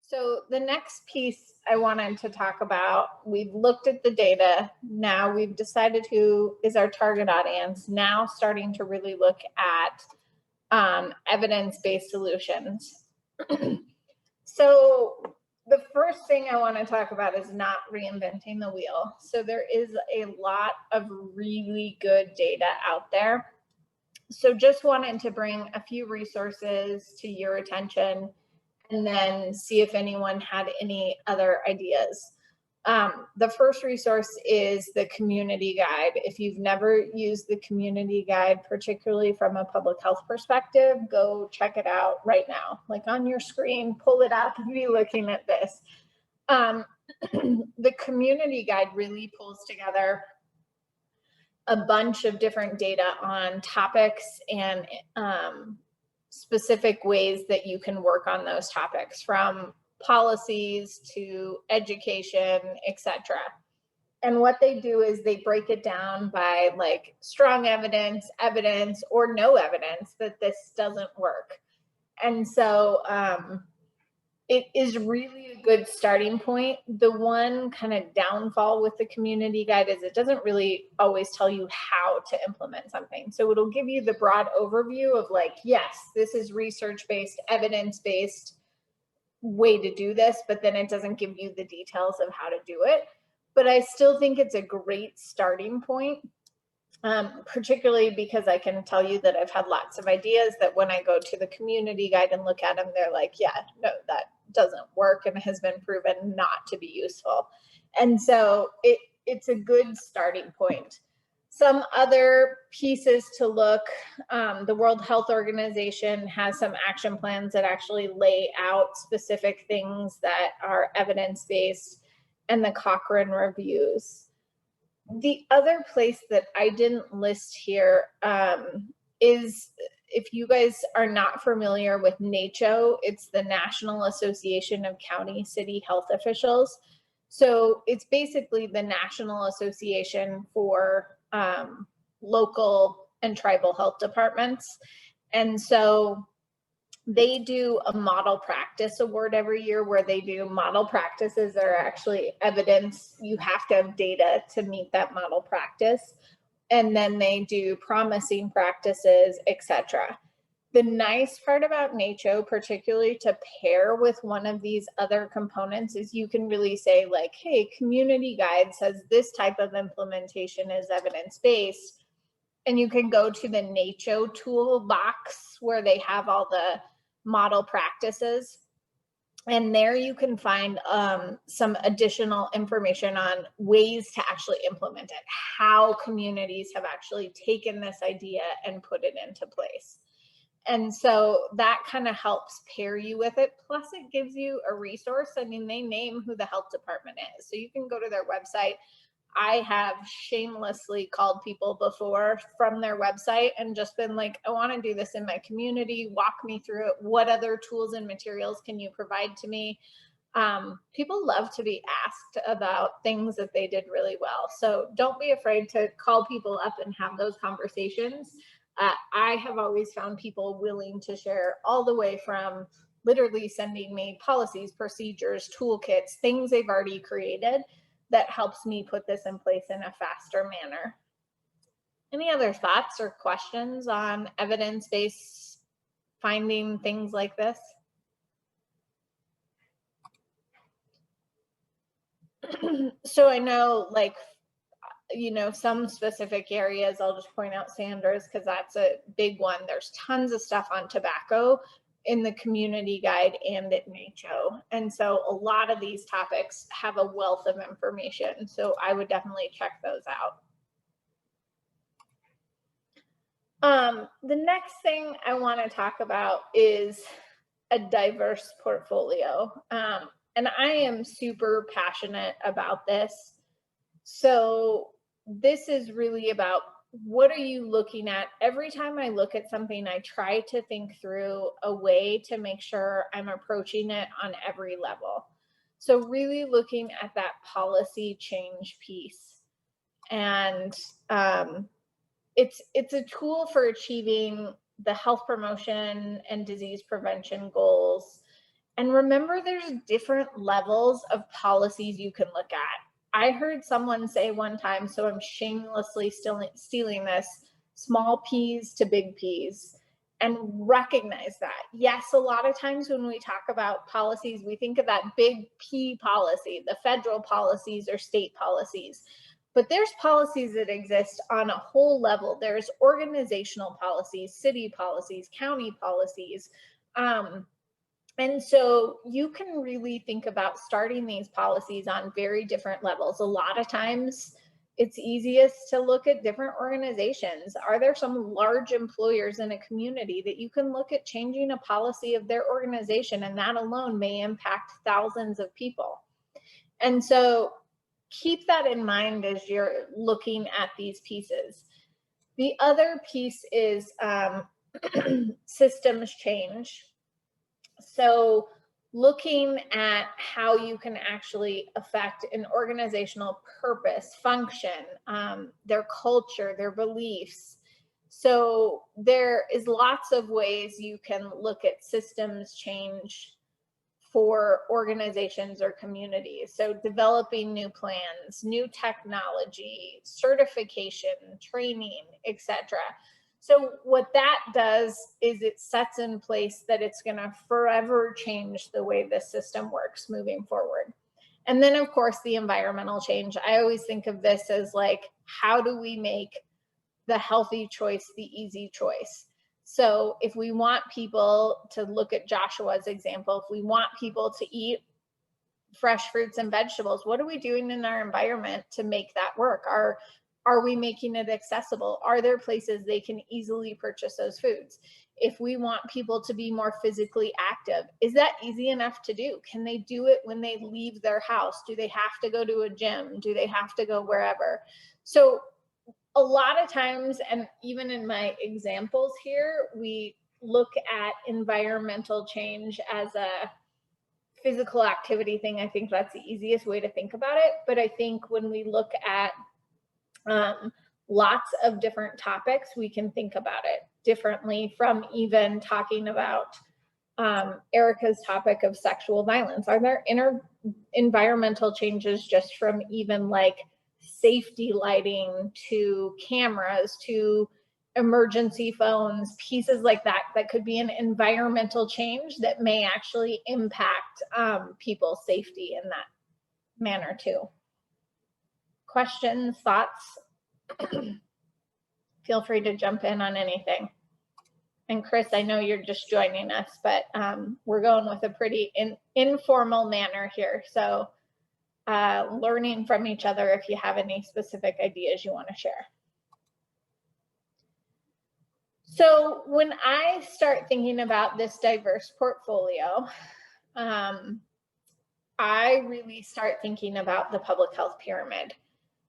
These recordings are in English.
So the next piece I wanted to talk about, we've looked at the data. Now we've decided who is our target audience. Now starting to really look at evidence-based solutions. So the first thing I want to talk about is not reinventing the wheel. So there is a lot of really good data out there. So just wanted to bring a few resources to your attention and then see if anyone had any other ideas. The first resource is the community guide. If you've never used the community guide, particularly from a public health perspective, go check it out right now. Like on your screen, pull it up and be looking at this. The community guide really pulls together a bunch of different data on topics and specific ways that you can work on those topics, from policies to education, etc. And what they do is they break it down by like strong evidence, evidence, or no evidence that this doesn't work. And so it is really a good starting point. The one kind of downfall with the community guide is it doesn't really always tell you how to implement something. So it'll give you the broad overview of like, yes, this is research-based, evidence-based way to do this, but then it doesn't give you the details of how to do it. But I still think it's a great starting point. Particularly because I can tell you that I've had lots of ideas that when I go to the community guide and look at them, they're like, yeah, no, that doesn't work and has been proven not to be useful. And so it's a good starting point. Some other pieces to look, the World Health Organization has some action plans that actually lay out specific things that are evidence-based, and the Cochrane reviews. The other place that I didn't list here is, if you guys are not familiar with NACCHO, it's the National Association of County City Health Officials. So it's basically the national association for local and tribal health departments. And so they do a model practice award every year where they do model practices that are actually evidence. You have to have data to meet that model practice. And then they do promising practices, etc. The nice part about NACCHO, particularly to pair with one of these other components, is you can really say like, hey, community guide says this type of implementation is evidence-based. And you can go to the NACCHO toolbox where they have all the model practices. And there you can find some additional information on ways to actually implement it, how communities have actually taken this idea and put it into place. And so that kind of helps pair you with it. Plus it gives you a resource. I mean, they name who the health department is. So you can go to their website. I have shamelessly called people before from their website and just been like, I want to do this in my community. Walk me through it. What other tools and materials can you provide to me? People love to be asked about things that they did really well. So don't be afraid to call people up and have those conversations. I have always found people willing to share, all the way from literally sending me policies, procedures, toolkits, things they've already created that helps me put this in place in a faster manner. Any other thoughts or questions on evidence-based finding things like this? So I know, like, you know, some specific areas, I'll just point out Sanders because that's a big one. There's tons of stuff on tobacco in the community guide and at NACCHO. And so a lot of these topics have a wealth of information. So I would definitely check those out. The next thing I want to talk about is a diverse portfolio. And I am super passionate about this. So this is really about, what are you looking at? Every time I look at something, I try to think through a way to make sure I'm approaching it on every level. So really looking at that policy change piece. And it's a tool for achieving the health promotion and disease prevention goals. And remember, there's different levels of policies you can look at. I heard someone say one time, so I'm shamelessly stealing this, small P's to big P's, and recognize that. Yes, a lot of times when we talk about policies, we think of that big P policy, the federal policies or state policies. But there's policies that exist on a whole level. There's organizational policies, city policies, county policies. And so you can really think about starting these policies on very different levels. A lot of times it's easiest to look at different organizations. Are there some large employers in a community that you can look at changing a policy of their organization, and that alone may impact thousands of people? And so keep that in mind as you're looking at these pieces. The other piece is systems change. So looking at how you can actually affect an organizational purpose, function, their culture, their beliefs. So there is lots of ways you can look at systems change for organizations or communities. So developing new plans, new technology, certification, training, etc. So what that does is it sets in place that it's going to forever change the way the system works moving forward. And then, of course, the environmental change. I always think of this as like, how do we make the healthy choice the easy choice? So if we want people to look at Joshua's example, if we want people to eat fresh fruits and vegetables, what are we doing in our environment to make that work? Are we making it accessible? Are there places they can easily purchase those foods? If we want people to be more physically active, is that easy enough to do? Can they do it when they leave their house? Do they have to go to a gym? Do they have to go wherever? So a lot of times, and even in my examples here, we look at environmental change as a physical activity thing. I think that's the easiest way to think about it. But I think when we look at lots of different topics, we can think about it differently, from even talking about Erica's topic of sexual violence. Are there environmental changes just from even like safety lighting to cameras to emergency phones, pieces like that, that could be an environmental change that may actually impact people's safety in that manner too. Questions, thoughts? Feel free to jump in on anything. And Chris, I know you're just joining us, but we're going with a pretty informal manner here. So learning from each other if you have any specific ideas you want to share. So when I start thinking about this diverse portfolio, I really start thinking about the public health pyramid.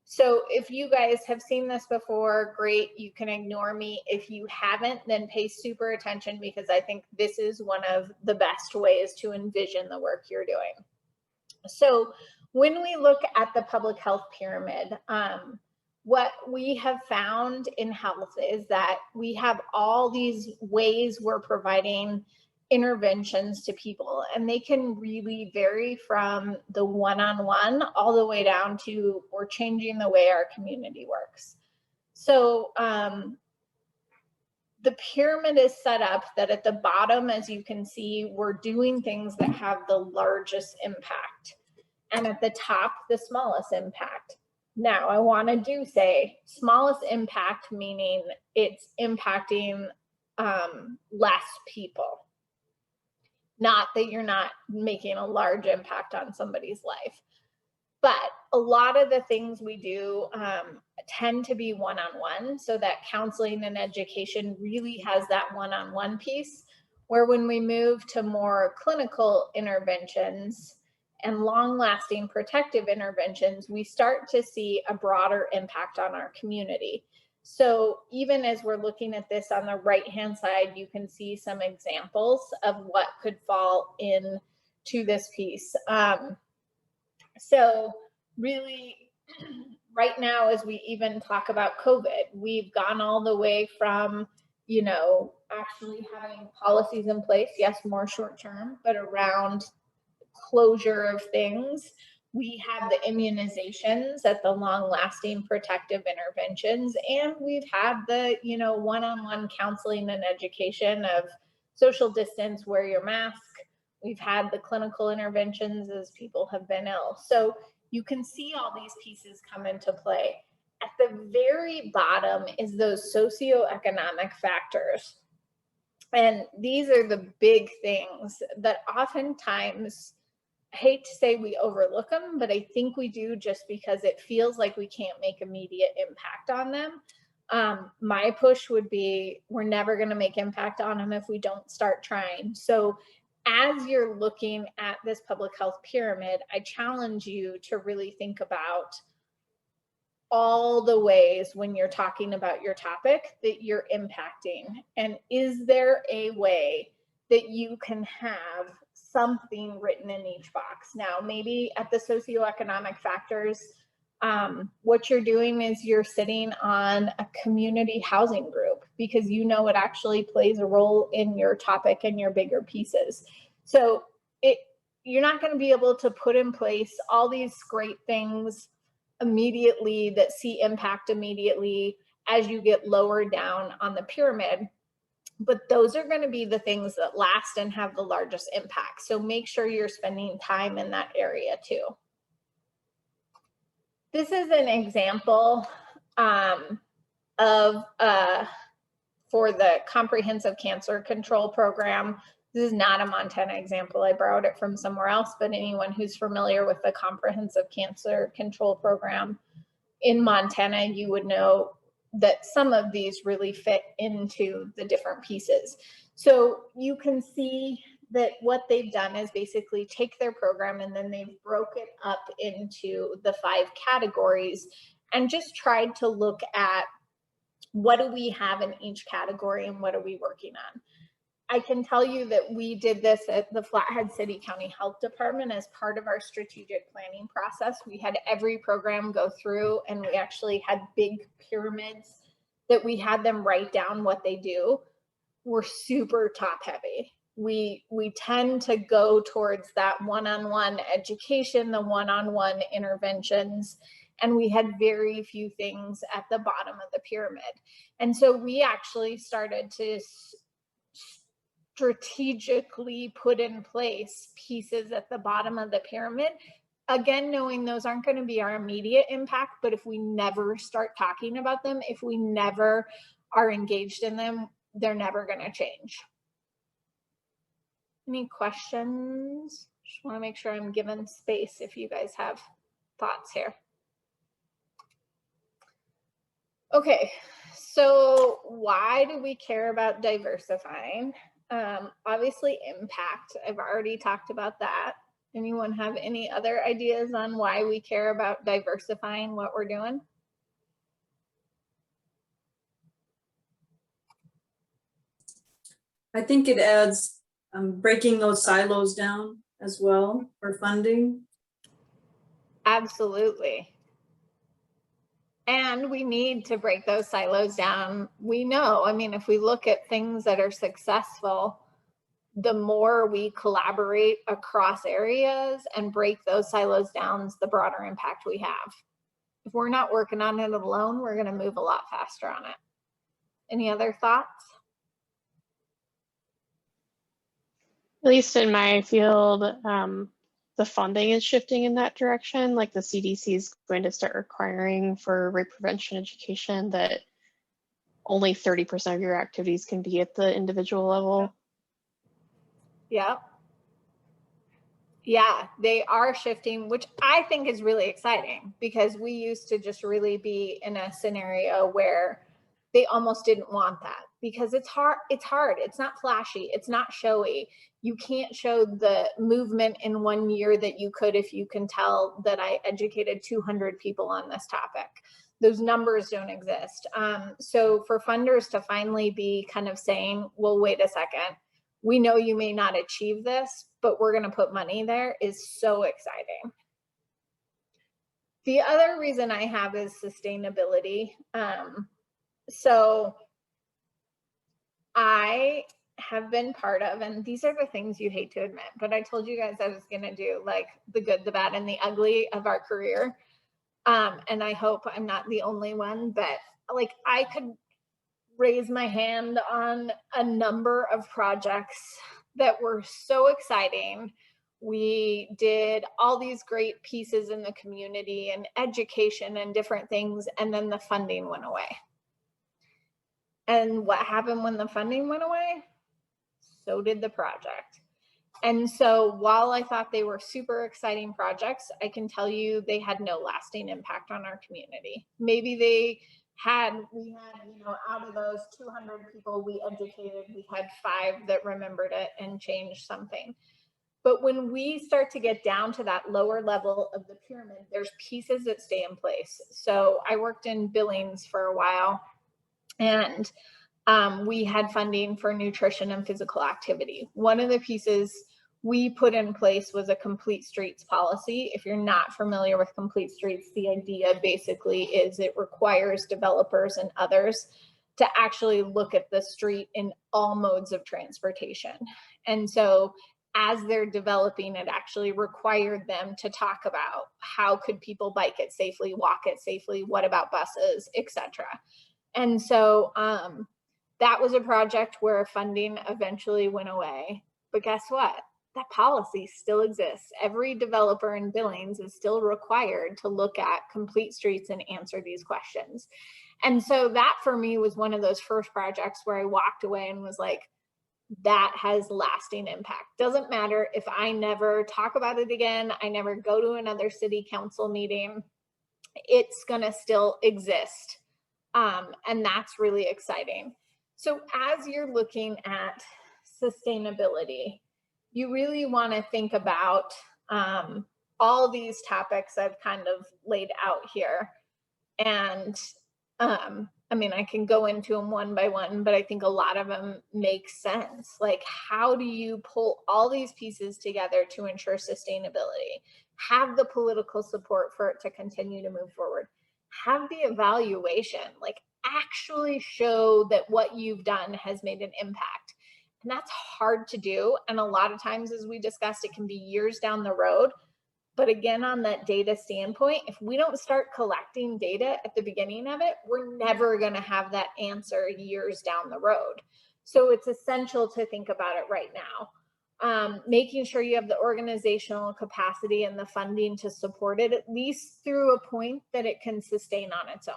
So if you guys have seen this before, great, you can ignore me. If you haven't, then pay super attention, because I think this is one of the best ways to envision the work you're doing. So when we look at the public health pyramid, what we have found in health is that we have all these ways we're providing interventions to people, and they can really vary from the one-on-one all the way down to we're changing the way our community works. So the pyramid is set up that at the bottom, as you can see, we're doing things that have the largest impact, and at the top, the smallest impact. Now, I want to say smallest impact, meaning it's impacting less people. Not that you're not making a large impact on somebody's life, but a lot of the things we do tend to be one-on-one, so that counseling and education really has that one-on-one piece, where when we move to more clinical interventions and long-lasting protective interventions, we start to see a broader impact on our community. So even as we're looking at this on the right-hand side, you can see some examples of what could fall into this piece. So really, right now, as we even talk about COVID, we've gone all the way from you know, actually having policies in place, yes, more short term, but around closure of things. We have the immunizations at the long lasting protective interventions, and we've had the, you know, one-on-one counseling and education of social distance, wear your mask. We've had the clinical interventions as people have been ill. So you can see all these pieces come into play. At the very bottom is those socioeconomic factors. And these are the big things that oftentimes, I hate to say we overlook them, but I think we do just because it feels like we can't make immediate impact on them. My push would be we're never going to make impact on them if we don't start trying. So as you're looking at this public health pyramid, I challenge you to really think about all the ways when you're talking about your topic that you're impacting. And is there a way that you can have something written in each box? Now, maybe at the socioeconomic factors, what you're doing is you're sitting on a community housing group because you know it actually plays a role in your topic and your bigger pieces. So you're not going to be able to put in place all these great things immediately that see impact immediately as you get lower down on the pyramid. But those are going to be the things that last and have the largest impact. So make sure you're spending time in that area too. This is an example of for the Comprehensive Cancer Control Program. This is not a Montana example. I borrowed it from somewhere else, but anyone who's familiar with the Comprehensive Cancer Control Program in Montana, you would know that some of these really fit into the different pieces. So you can see that what they've done is basically take their program and then they've broke it up into the 5 categories and just tried to look at what do we have in each category and what are we working on. I can tell you that we did this at the Flathead City County Health Department as part of our strategic planning process. We had every program go through and we actually had big pyramids that we had them write down what they do. We're super top heavy. We tend to go towards that one-on-one education, the one-on-one interventions, and we had very few things at the bottom of the pyramid. And so we actually started to strategically put in place pieces at the bottom of the pyramid. Again, knowing those aren't going to be our immediate impact, but if we never start talking about them, if we never are engaged in them, they're never going to change. Any questions? Just want to make sure I'm given space if you guys have thoughts here. Okay, so why do we care about diversifying? Obviously impact. I've already talked about that. Anyone have any other ideas on why we care about diversifying what we're doing? I think it adds breaking those silos down as well for funding. Absolutely. And we need to break those silos down. We know, I mean, if we look at things that are successful, the more we collaborate across areas and break those silos down, the broader impact we have. If we're not working on it alone, we're going to move a lot faster on it. Any other thoughts? At least in my field, the funding is shifting in that direction. Like the CDC is going to start requiring for rape prevention education that only 30% of your activities can be at the individual level. Yeah. Yeah, they are shifting, which I think is really exciting because we used to just really be in a scenario where they almost didn't want that because it's hard. It's not flashy. It's not showy. You can't show the movement in 1 year that you could if you can tell that I educated 200 people on this topic. Those numbers don't exist. So for funders to finally be kind of saying, well, wait a second, we know you may not achieve this, but we're going to put money there is so exciting. The other reason I have is sustainability. So I have been part of, and these are the things you hate to admit, but I told you guys I was going to do like the good, the bad, and the ugly of our career. And I hope I'm not the only one, but like I could raise my hand on a number of projects that were so exciting. We did all these great pieces in the community and education and different things, and then the funding went away. And what happened when the funding went away? So did the project. And so while I thought they were super exciting projects, I can tell you they had no lasting impact on our community. Maybe we had, out of those 200 people we educated, we had 5 that remembered it and changed something. But when we start to get down to that lower level of the pyramid, there's pieces that stay in place. So I worked in Billings for a while, and we had funding for nutrition and physical activity. One of the pieces we put in place was a complete streets policy. If you're not familiar with complete streets, the idea basically is it requires developers and others to actually look at the street in all modes of transportation. And so as they're developing, it actually required them to talk about how could people bike it safely, walk it safely, what about buses, etc. And so that was a project where funding eventually went away. But guess what? That policy still exists. Every developer in Billings is still required to look at complete streets and answer these questions. And so that for me was one of those first projects where I walked away and was like, that has lasting impact. Doesn't matter if I never talk about it again, I never go to another city council meeting, it's gonna still exist. And that's really exciting. So as you're looking at sustainability, you really want to think about all these topics I've kind of laid out here. And I mean, I can go into them one by one, but I think a lot of them make sense. Like, how do you pull all these pieces together to ensure sustainability? Have the political support for it to continue to move forward. Have the evaluation, like actually show that what you've done has made an impact. And that's hard to do. And a lot of times, as we discussed, it can be years down the road. But again, on that data standpoint, if we don't start collecting data at the beginning of it, we're never going to have that answer years down the road. So it's essential to think about it right now. Making sure you have the organizational capacity and the funding to support it, at least through a point that it can sustain on its own.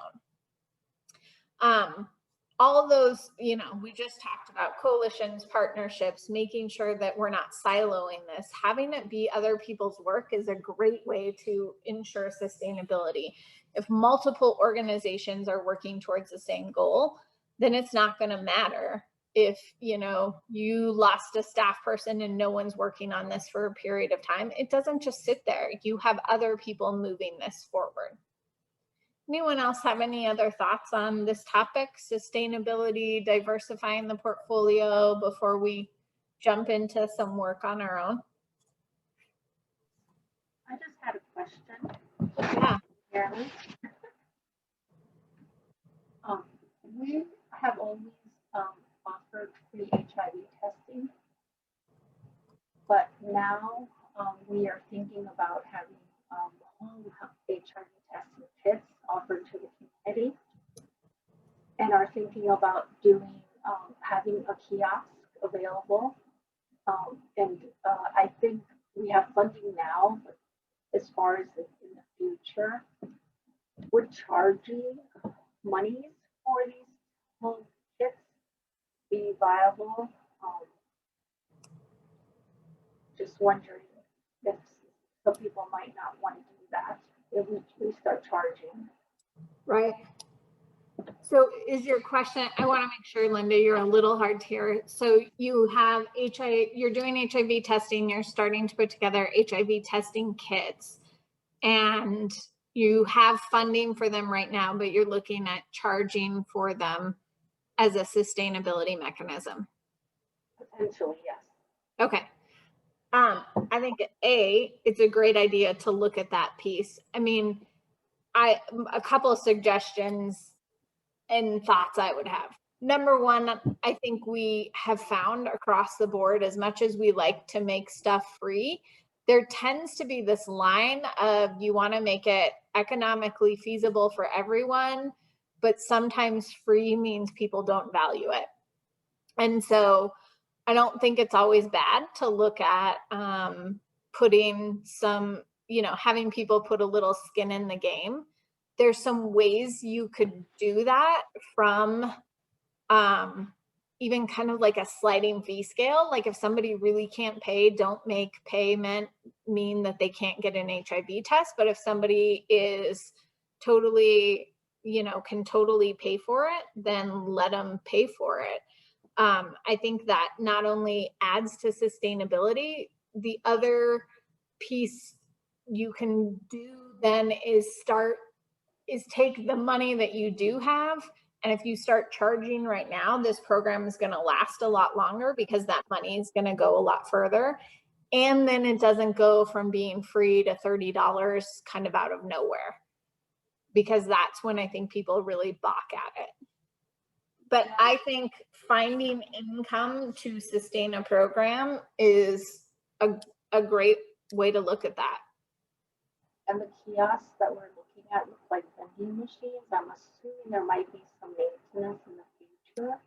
All those, we just talked about coalitions, partnerships, making sure that we're not siloing this. Having it be other people's work is a great way to ensure sustainability. If multiple organizations are working towards the same goal, then it's not going to matter if, you lost a staff person and no one's working on this for a period of time. It doesn't just sit there. You have other people moving this forward. Anyone else have any other thoughts on this topic, sustainability, diversifying the portfolio, before we jump into some work on our own? I just had a question. Yeah. Jeremy. We have always offered free HIV testing, but now we are thinking about having home HIV testing kits offered to the community, and are thinking about doing having a kiosk available. And I think we have funding now, but as far as in the future, would charging monies for these home kits be viable? Just wondering if some people might not want to do that if we start charging. Right. So is your question, I want to make sure, Linda, you're a little hard to hear. So you have you're doing HIV testing, you're starting to put together HIV testing kits, and you have funding for them right now, but you're looking at charging for them as a sustainability mechanism. Potentially, yes. Okay. I think it's a great idea to look at that piece. I mean, a couple of suggestions and thoughts I would have. number one, I think we have found across the board, as much as we like to make stuff free, there tends to be this line of you want to make it economically feasible for everyone, but sometimes free means people don't value it. And so I don't think it's always bad to look at putting some, having people put a little skin in the game. There's some ways you could do that from even kind of like a sliding fee scale. Like if somebody really can't pay, don't make payment mean that they can't get an HIV test. But if somebody is totally, can totally pay for it, then let them pay for it. I think that not only adds to sustainability, the other piece you can do then is take the money that you do have. And if you start charging right now, this program is going to last a lot longer because that money is going to go a lot further. And then it doesn't go from being free to $30 kind of out of nowhere, because that's when I think people really balk at it. But I think finding income to sustain a program is a great way to look at that. And the kiosks that we're looking at look like vending machines. I'm assuming there might be some maintenance in the future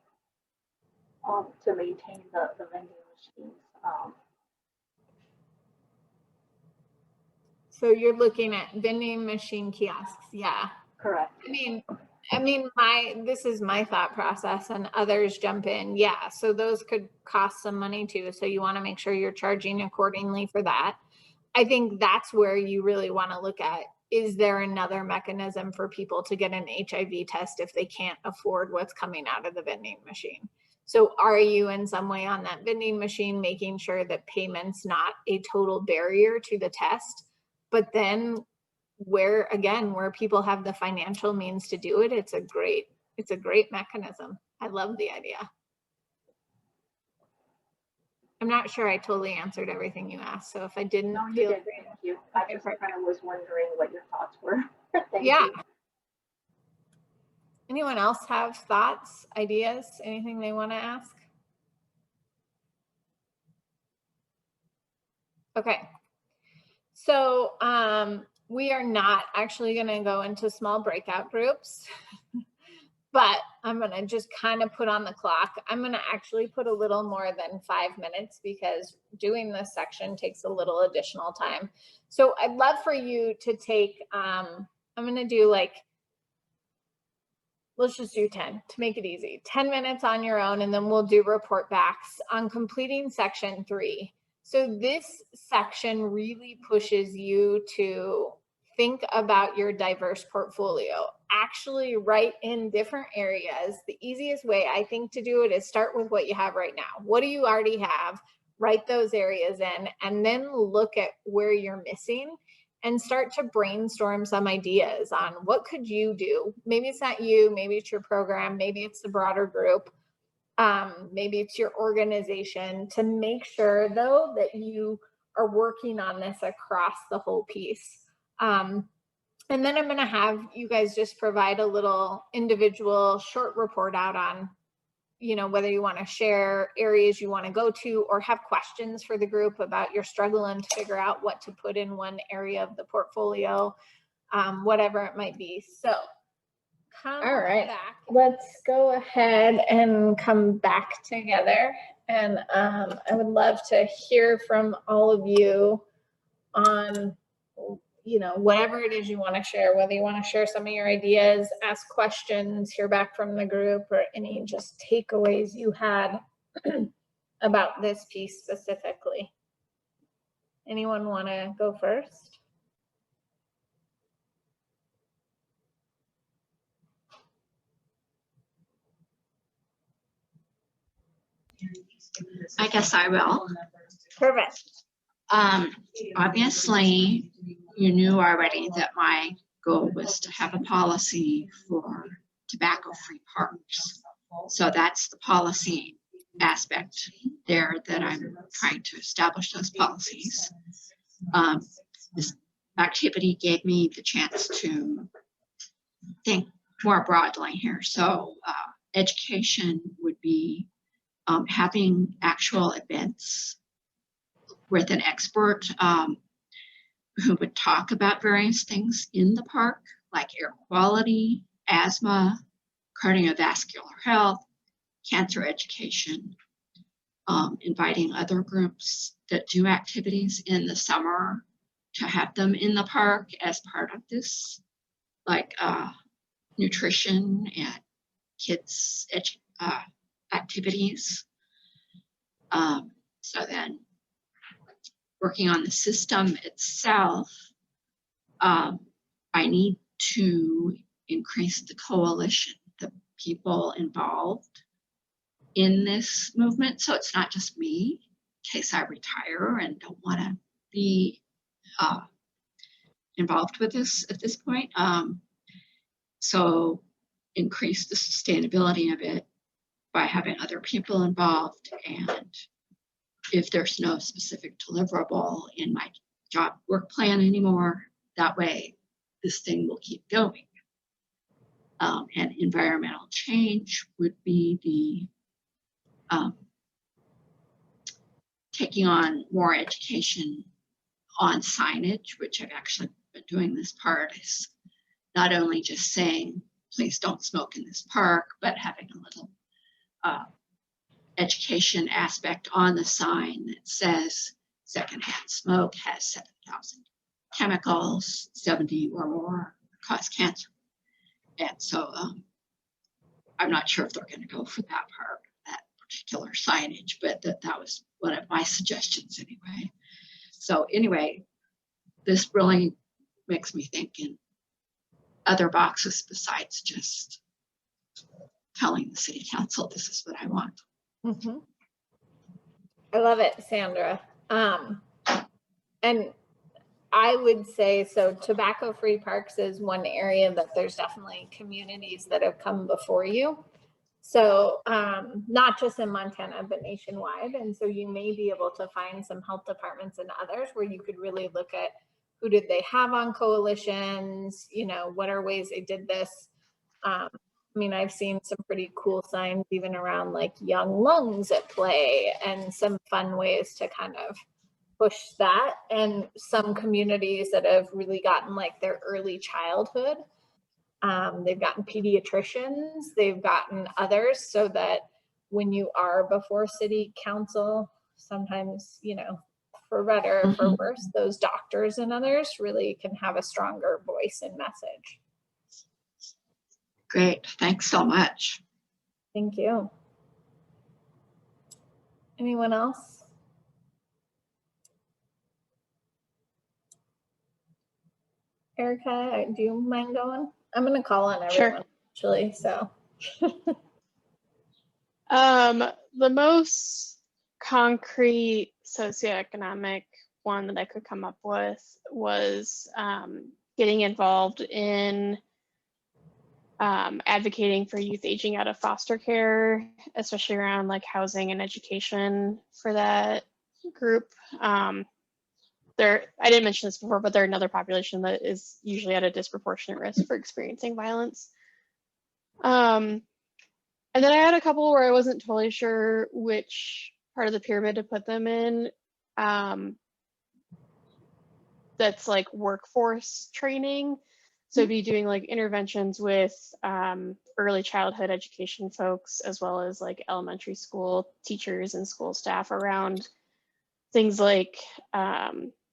to maintain the vending machines. So you're looking at vending machine kiosks, yeah. Correct. This is my thought process, and others jump in. Yeah, so those could cost some money too. So you want to make sure you're charging accordingly for that. I think that's where you really want to look at, is there another mechanism for people to get an HIV test if they can't afford what's coming out of the vending machine? So are you in some way on that vending machine making sure that payment's not a total barrier to the test? But then where people have the financial means to do it, it's a great mechanism. I love the idea. I'm not sure I totally answered everything you asked. So if I didn't, no, you did. Thank you. I just kind of was wondering what your thoughts were. Thank you. Anyone else have thoughts, ideas, anything they want to ask? Okay. So we are not actually going to go into small breakout groups. But I'm going to just kind of put on the clock. I'm going to actually put a little more than 5 minutes because doing this section takes a little additional time. So I'd love for you to take, I'm going to do let's just do 10 to make it easy. 10 minutes on your own, and then we'll do report backs on completing section 3. So this section really pushes you to think about your diverse portfolio. Actually write in different areas. The easiest way I think to do it is start with what you have right now. What do you already have? Write those areas in, and then look at where you're missing and start to brainstorm some ideas on what could you do. Maybe it's not you, maybe it's your program, maybe it's the broader group, maybe it's your organization, to make sure though that you are working on this across the whole piece. And then I'm going to have you guys just provide a little individual short report out on, whether you want to share areas you want to go to or have questions for the group about you're struggling to figure out what to put in one area of the portfolio, whatever it might be. So all right, let's go ahead and come back together. And I would love to hear from all of you on whatever it is you want to share, whether you want to share some of your ideas, ask questions, hear back from the group, or any just takeaways you had about this piece specifically. Anyone want to go first? I guess I will. Perfect. Obviously, you knew already that my goal was to have a policy for tobacco-free parks. So that's the policy aspect there that I'm trying to establish those policies. This activity gave me the chance to think more broadly here. So education would be having actual events with an expert who would talk about various things in the park, like air quality, asthma, cardiovascular health, cancer education, inviting other groups that do activities in the summer to have them in the park as part of this, like nutrition and kids activities. So then working on the system itself, I need to increase the coalition, the people involved in this movement. So it's not just me, in case I retire and don't want to be involved with this at this point. So increase the sustainability of it by having other people involved. And if there's no specific deliverable in my job work plan anymore, that way this thing will keep going. And environmental change would be the taking on more education on signage, which I've actually been doing. This part is not only just saying, please don't smoke in this park, but having a little education aspect on the sign that says secondhand smoke has 7,000 chemicals, 70 or more cause cancer. And so I'm not sure if they're going to go for that part, that particular signage, but that was one of my suggestions anyway. So anyway, this really makes me think in other boxes besides just telling the city council this is what I want. Mm-hmm. I love it, Sandra. And I would say, so tobacco-free parks is one area that there's definitely communities that have come before you. So not just in Montana, but nationwide. And so you may be able to find some health departments and others where you could really look at who did they have on coalitions, you know, what are ways they did this. I mean, I've seen some pretty cool signs even around like young lungs at play and some fun ways to kind of push that. And some communities that have really gotten like their early childhood, they've gotten pediatricians, they've gotten others, so that when you are before city council, sometimes, you know, for better or for worse, those doctors and others really can have a stronger voice and message. Great, thanks so much. Thank you. Anyone else? Erica, do you mind going? I'm going to call on everyone, actually, so. The most concrete socioeconomic one that I could come up with was getting involved in advocating for youth aging out of foster care, especially around like housing and education for that group. I didn't mention this before, but they're another population that is usually at a disproportionate risk for experiencing violence. And then I had a couple where I wasn't totally sure which part of the pyramid to put them in. That's like workforce training. So be doing like interventions with early childhood education folks, as well as like elementary school teachers and school staff around things like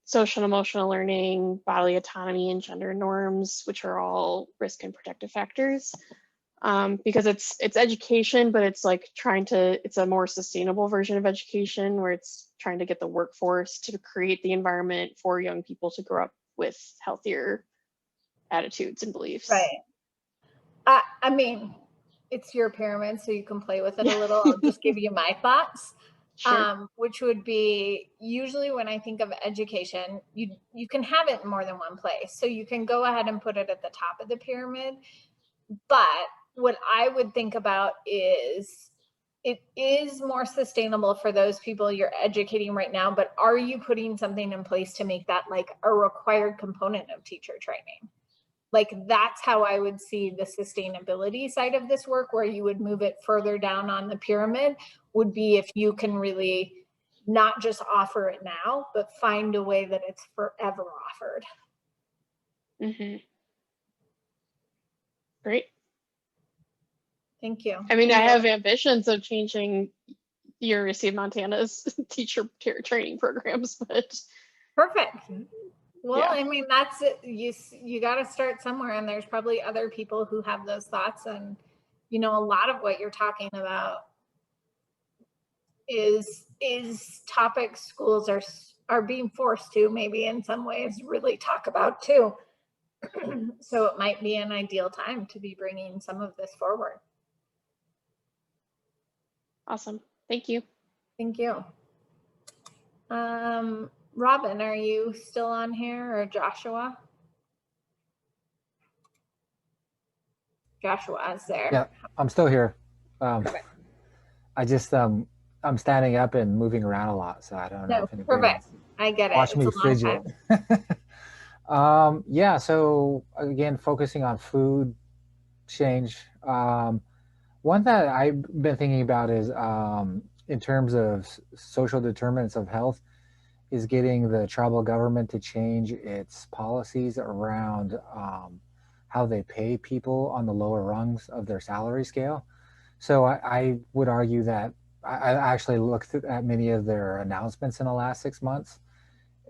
social and emotional learning, bodily autonomy, and gender norms, which are all risk and protective factors. Because it's education, but it's like it's a more sustainable version of education where it's trying to get the workforce to create the environment for young people to grow up with healthier attitudes and beliefs. Right. I mean, it's your pyramid, so you can play with it a little. I'll just give you my thoughts. Sure. Which would be usually when I think of education, you can have it in more than one place. So you can go ahead and put it at the top of the pyramid. But what I would think about is it is more sustainable for those people you're educating right now, but are you putting something in place to make that like a required component of teacher training? like that's how I would see the sustainability side of this work, where you would move it further down on the pyramid, would be if you can really not just offer it now, but find a way that it's forever offered. Great. Thank you. I mean, I have ambitions of changing University of Montana's teacher training programs, but Perfect. Well, Yeah. I mean, that's it. You got to start somewhere, and there's probably other people who have those thoughts. And you know, a lot of what you're talking about is topics schools are being forced to, maybe in some ways, really talk about too. So it might be an ideal time to be bringing some of this forward. awesome. Thank you. Thank you. Robin, are you still on here, or Joshua? Joshua's there. Yeah, I'm still here. Perfect. I just I'm standing up and moving around a lot, so I don't know No, if anybody perfect. wants I get to it. watch It's me a long fidget. time. Yeah, so again, focusing on food change. One that I've been thinking about is in terms of social determinants of health, is getting the tribal government to change its policies around how they pay people on the lower rungs of their salary scale. So I would argue that I actually looked at many of their announcements in the last 6 months,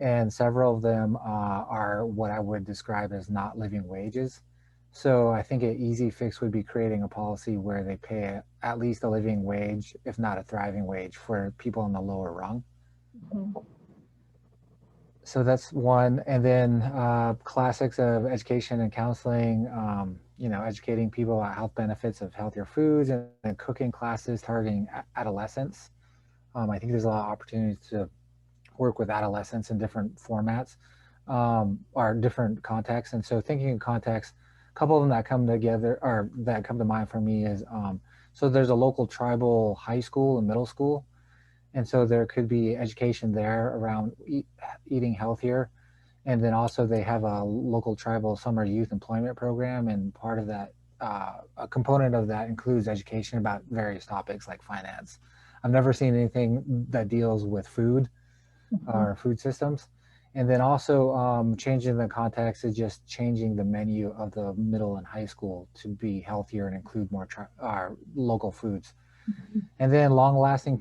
and several of them are what I would describe as not living wages. So I think an easy fix would be creating a policy where they pay at least a living wage, if not a thriving wage, for people on the lower rung. Mhm. So that's one. And then classics of education and counseling, educating people about health benefits of healthier foods, and cooking classes targeting adolescents. I think there's a lot of opportunities to work with adolescents in different formats or different contexts. And so thinking in context, a couple of them that come together or that come to mind for me is, so there's a local tribal high school and middle school. And so there could be education there around eating healthier. And then also they have a local tribal summer youth employment program. And part of that, a component of that includes education about various topics like finance. I've never seen anything that deals with food or food systems. And then also changing the context is just changing the menu of the middle and high school to be healthier and include more local foods. And then long-lasting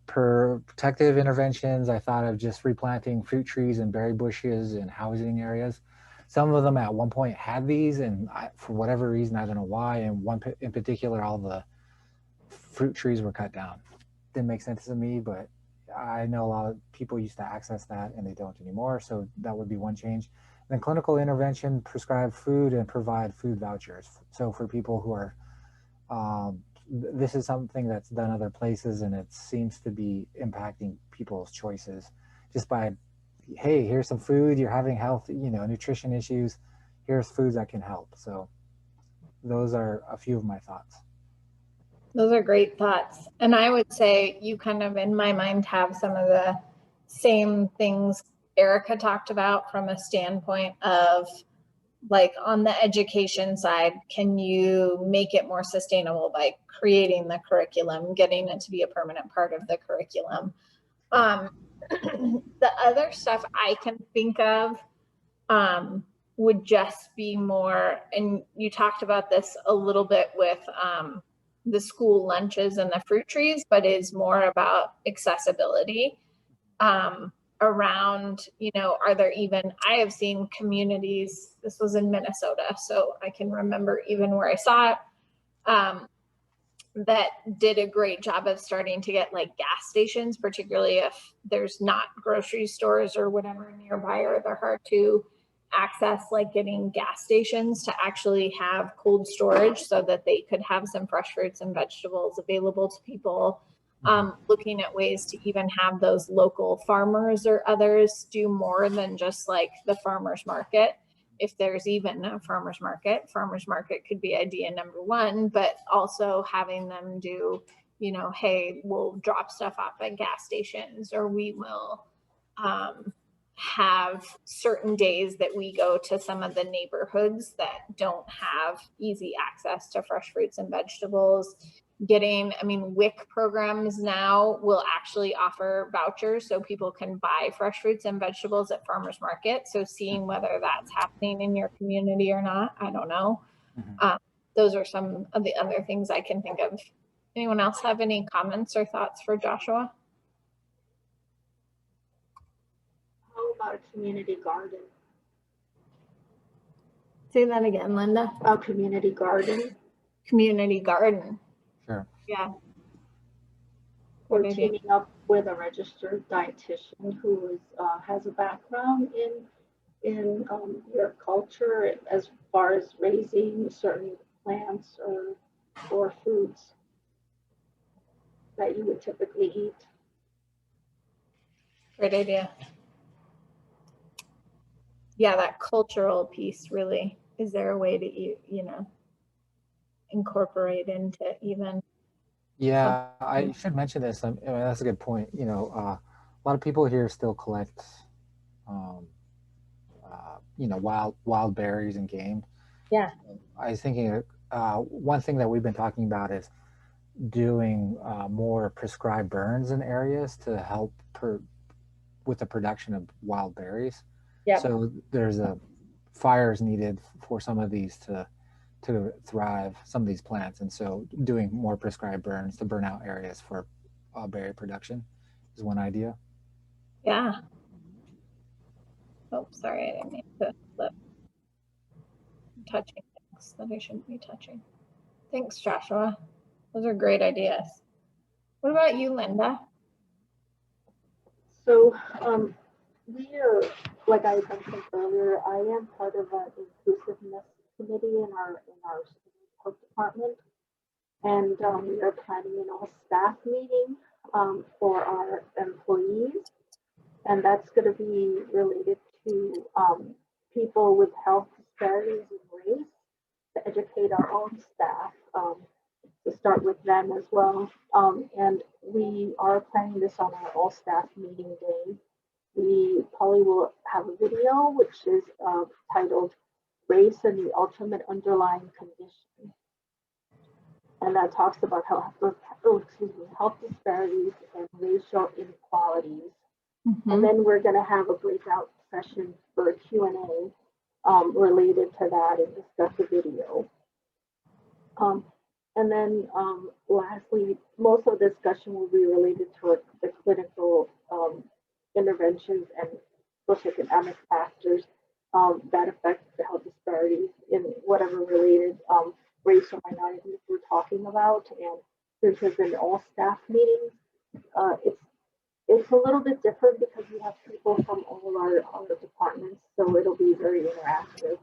protective interventions, I thought of just replanting fruit trees and berry bushes in housing areas. Some of them at one point had these, and for whatever reason, I don't know why, and one in particular, all the fruit trees were cut down. Didn't make sense to me, but I know a lot of people used to access that and they don't anymore. So that would be one change. Then clinical intervention, prescribe food and provide food vouchers. So for people who are, this is something that's done other places, and it seems to be impacting people's choices just by, hey, here's some food, you're having health, nutrition issues, here's foods that can help. So those are a few of my thoughts. Those are great thoughts. And I would say you kind of, in my mind, have some of the same things Erica talked about from a standpoint of, like, on the education side, can you make it more sustainable by creating the curriculum, getting it to be a permanent part of the curriculum? The other stuff I can think of would just be more, and you talked about this a little bit with the school lunches and the fruit trees, but is more about accessibility around, are there even, I have seen communities, this was in Minnesota, so I can remember even where I saw it, that did a great job of starting to get like gas stations, particularly if there's not grocery stores or whatever nearby, or they're hard to access, like getting gas stations to actually have cold storage so that they could have some fresh fruits and vegetables available to people. Looking at ways to even have those local farmers or others do more than just like the farmer's market. If there's even a farmer's market could be idea number one, but also having them do, hey, we'll drop stuff off at gas stations, or we will have certain days that we go to some of the neighborhoods that don't have easy access to fresh fruits and vegetables. WIC programs now will actually offer vouchers so people can buy fresh fruits and vegetables at farmers market. So seeing whether that's happening in your community or not, I don't know. Those are some of the other things I can think of. Anyone else have any comments or thoughts for Joshua? How about a community garden? Say that again, Linda. A community garden, Community garden. Sure. Yeah. or Good idea. teaming up with a registered dietitian who has a background in your culture as far as raising certain plants or foods that you would typically eat. Great idea. Yeah, that cultural piece really. Is there a way to, incorporate into even? Yeah, I should mention this. I mean, that's a good point. A lot of people here still collect, wild berries and game. Yeah. I was thinking one thing that we've been talking about is doing more prescribed burns in areas to help with the production of wild berries. Yeah. So there's fires needed for some of these to thrive, some of these plants, and so doing more prescribed burns to burn out areas for berry production is one idea. Yeah. Oh, sorry, I didn't mean to flip. I'm touching things that I shouldn't be touching. Thanks, Joshua. Those are great ideas. What about you, Linda? So we are, like I mentioned earlier, I am part of an inclusiveness committee in our health department, and we are planning an all-staff meeting for our employees, and that's going to be related to people with health disparities in race, to educate our own staff, to start with them as well. And we are planning this on our all-staff meeting day. We probably will have a video which is titled Race and the Ultimate Underlying Condition. And that talks about health disparities and racial inequalities. And then we're going to have a breakout session for a Q&A related to that and discuss the video. And then lastly, most of the discussion will be related to the clinical interventions and socioeconomic factors that affect the health disparities in whatever related race or minorities we're talking about. And since it's an all-staff meeting, it's a little bit different because we have people from all our departments, so it'll be very interactive.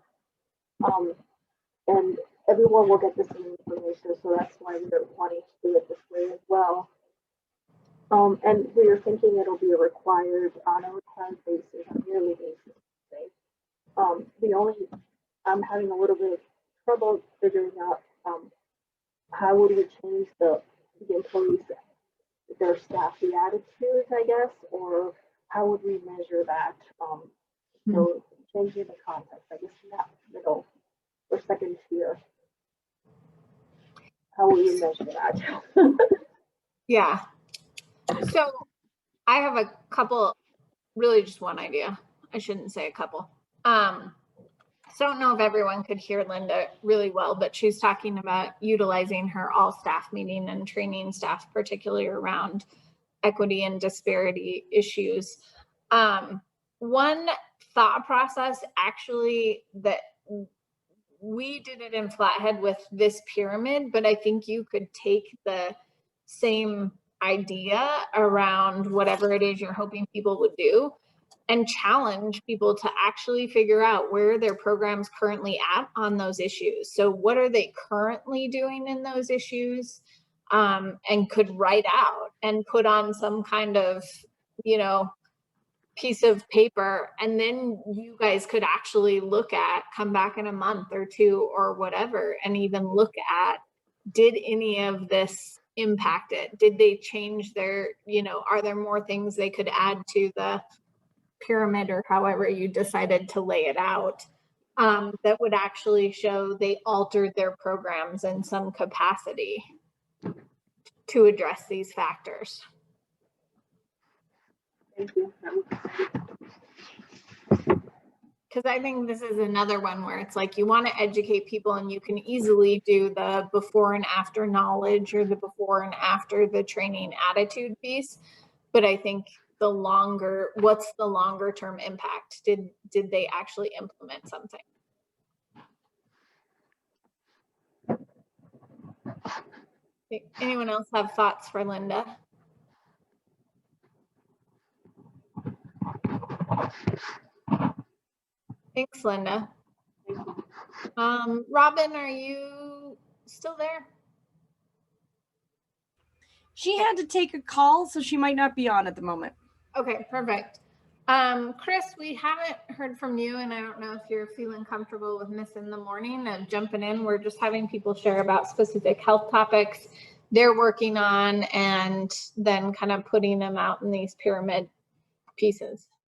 And everyone will get the same information, so that's why we're wanting to do it this way as well. And we are thinking it'll be on a required basis, on a yearly basis. I'm having a little bit of trouble figuring out how would we change the employees, their staff, the attitudes, I guess, or how would we measure that? So changing the context, I guess, in that middle or second tier. How will you measure that? Yeah. So I have a couple, really just one idea. I shouldn't say a couple. So I don't know if everyone could hear Linda really well, but she's talking about utilizing her all-staff meeting and training staff, particularly around equity and disparity issues. One thought process actually that we did it in Flathead with this pyramid, but I think you could take the same idea around whatever it is you're hoping people would do and challenge people to actually figure out where their program's currently at on those issues. So what are they currently doing in those issues, and could write out and put on some kind of, piece of paper, and then you guys could actually come back in a month or two or whatever, and even look at, did any of this impact it? Did they change their, are there more things they could add to the pyramid or however you decided to lay it out, that would actually show they altered their programs in some capacity to address these factors. Thank you. Because I think this is another one where it's like you want to educate people and you can easily do the before and after knowledge or the before and after the training attitude piece. But I think what's the longer term impact? Did they actually implement something? Anyone else have thoughts for Linda? Thanks, Linda. Robin, are you still there? She had to take a call, so she might not be on at the moment. Okay, perfect. Chris, we haven't heard from you, and I don't know if you're feeling comfortable with Miss in the Morning and jumping in. We're just having people share about specific health topics they're working on and then kind of putting them out in these pyramid pieces.